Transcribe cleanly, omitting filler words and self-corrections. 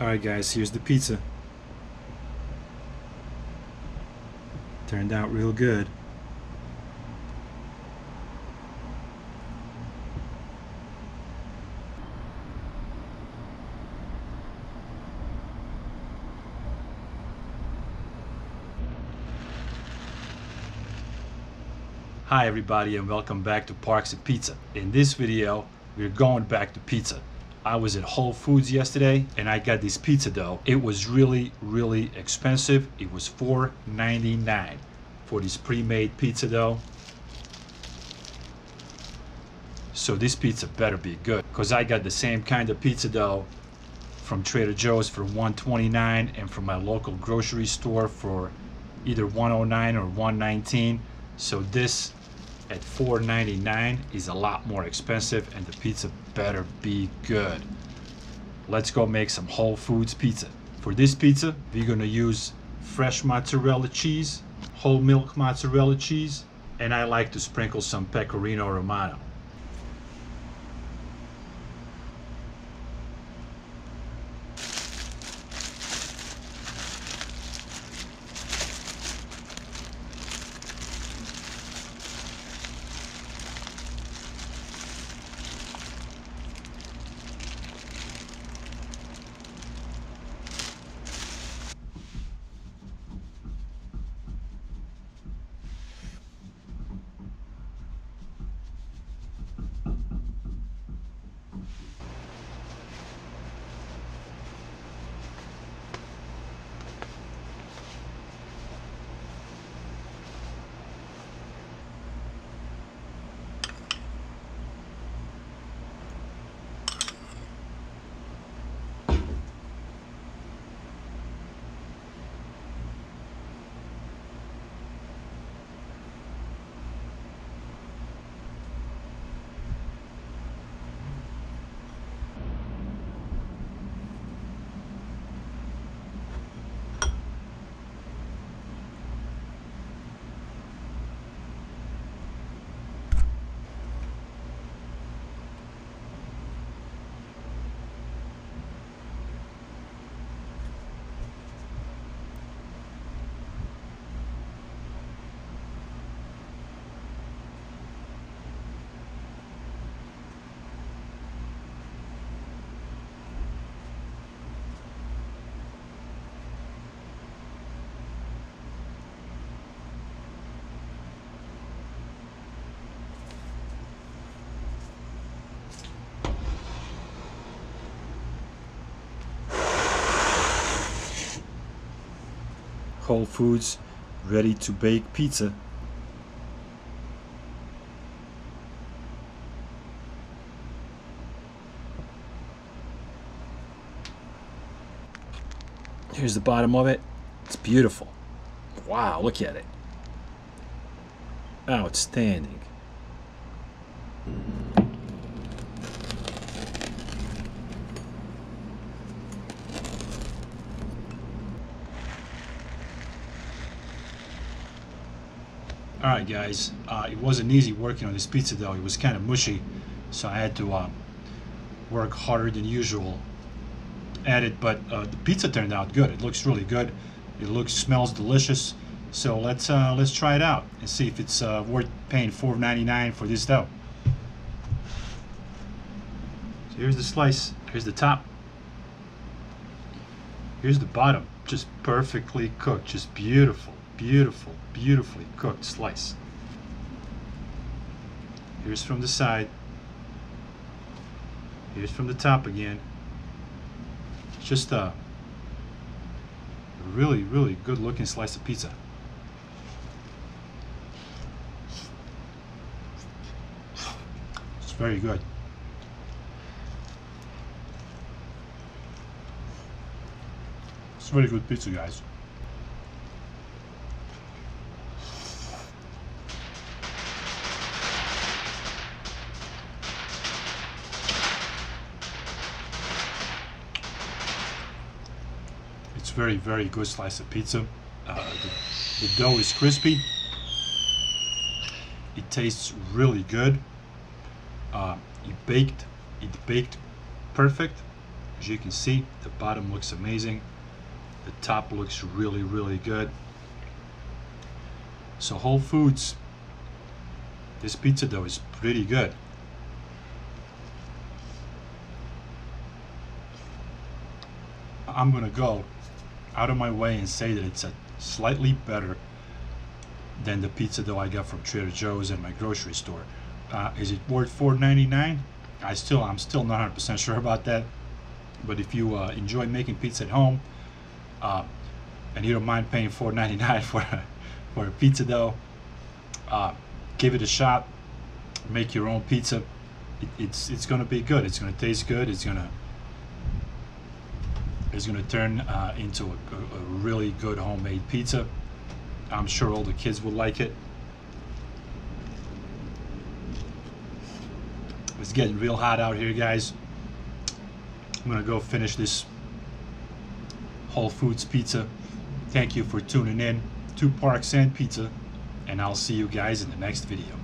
Alright guys, here's the pizza. Turned out real good. Hi everybody and welcome back to Parks and Pizza. In this video, we're going back to pizza. I was at Whole Foods yesterday and I got this pizza dough. It was really expensive. It was $4.99 for this pre-made pizza dough. So this pizza better be good, because I got the same kind of pizza dough from Trader Joe's for $1.29 and from my local grocery store for either $1.09 or $1.19. So this at $4.99 is a lot more expensive, and the pizza better be good. Let's go make some Whole Foods pizza. For this pizza, we're gonna use fresh mozzarella cheese, whole milk mozzarella cheese, and I like to sprinkle some pecorino romano. Whole Foods ready to bake pizza. Here's the bottom of it. It's beautiful. Wow, look at it. Outstanding. Alright guys, it wasn't easy working on this pizza dough. It was kind of mushy, so I had to work harder than usual at it, but the pizza turned out good. It looks really good. It smells delicious. So let's try it out and see if it's worth paying $4.99 for this dough. So here's the slice. Here's the top. Here's the bottom. Just perfectly cooked. Just beautifully cooked slice. Here's from the side. Here's from the top again. It's just a really good looking slice of pizza. It's very good. It's very good pizza, guys. It's very good slice of pizza. The dough is crispy. It tastes really good. It baked perfect. As you can see, the bottom looks amazing. The top looks really, really good. So Whole Foods, this pizza dough is pretty good. I'm gonna go out of my way and say that it's a slightly better than the pizza dough I got from Trader Joe's and my grocery store. Is it worth $4.99? I'm still not 100% sure about that. But if you enjoy making pizza at home, and you don't mind paying $4.99 for a pizza dough, give it a shot. Make your own pizza. It's gonna be good. It's gonna taste good. It's gonna turn into a really good homemade pizza. I'm sure all the kids will like it. It's getting real hot out here, guys. I'm gonna go finish this Whole Foods pizza. Thank you for tuning in to Parks and Pizza, and I'll see you guys in the next video.